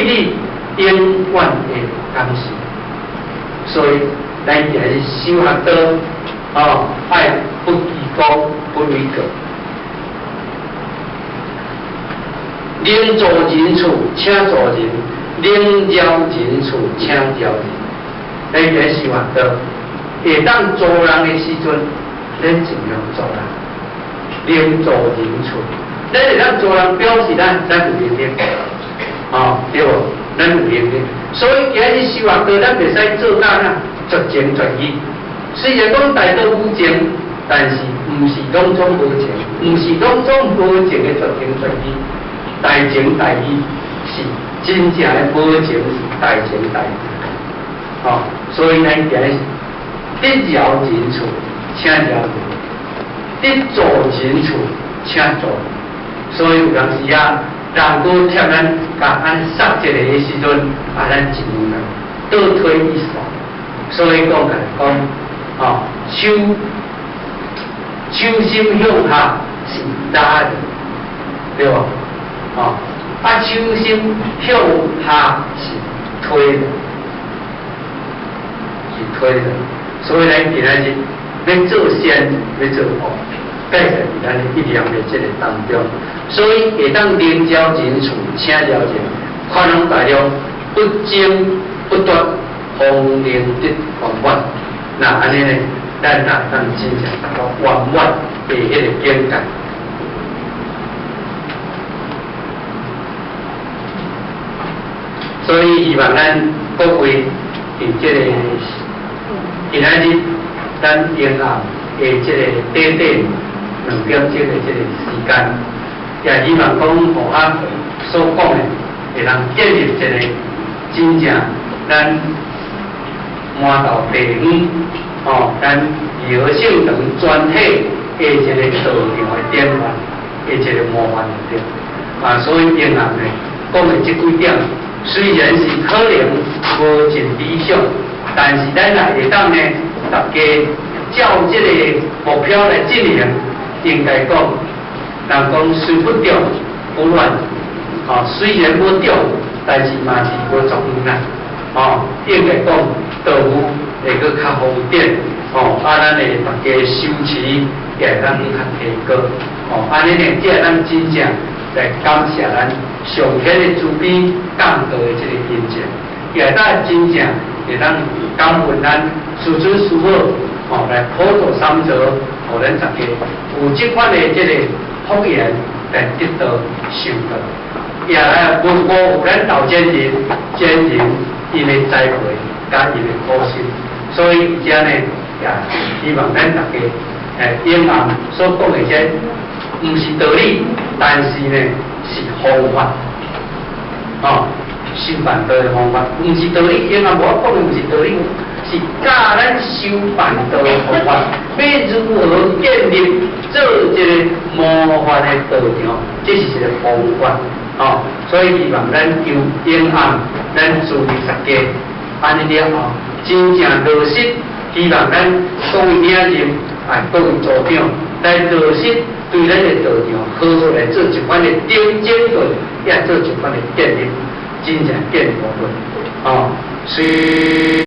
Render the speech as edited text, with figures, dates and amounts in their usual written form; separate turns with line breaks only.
你永远的感受。所以，咱今日修学道，爱不居功，不为过。能助人处，请助人；能教人处，请教人。咱今日修学道，会当助人的时阵，咱尽量助人。能助人处，咱会当助人，表示咱有能力，对无？咱有能力。所以今日修学道，咱袂使做到绝情绝义。虽然讲大道有情，但是毋是拢总无情，毋是拢总无情的绝情绝义。大情大义是真正的无情，是大情大义。所以咱今日得饶人处，请饶人；得助人处，请助人。所以有当时人搁贴咱甲咱杀一个的时阵，咱尽量倒退一步。所以讲手心向下是拉的，对无？手心向下是推的，所以咱今仔日要做善，要做恶，介在咱一念的这个当中。所以会当能教人处，请教人，宽容大量，不争不夺，方能得圆满。那安尼呢，咱也当真正达到圆满的迄个境界。所以希望咱各位伫这个今仔日，咱沿暗的这个短2点钟的这个时间，也希望讲互所讲的，会当建立一个真正咱满道第五，咱义和性等专体的一个道场的典范，的一个模范对。所以沿暗呢讲的这几点。虽然是可能无尽理想，但是咱也会当呢，大家照这个目标来进行。应该讲，人讲虽不中不乱，虽然不中，但是嘛是无作用啦。应该讲道路会搁较好一点。咱会大家修持也会当较提高。安尼呢，才会咱真正来感谢咱上天的慈悲降道的这个印证，也当真正会当感恩咱师尊师父来普度三泽，互咱大家有这款的这个福缘来得到受到，也来不辜负咱道前人因的栽培甲因的苦心，所以而且呢，也希望咱大家沿岸所讲的这毋是道理，但是呢是方法。修办道的方法，毋是道理，因为我讲的毋是道理，是教咱修办道的方法。要如何建立做一个模范的道场，这是一个方法。所以希望咱由沿岸，咱注意大家，安尼了后，真正落实。希望咱各位领人，各位组长来落实对咱的道场好好来做一款的顶尖论，也做一款的建立。真正建立部分，所以。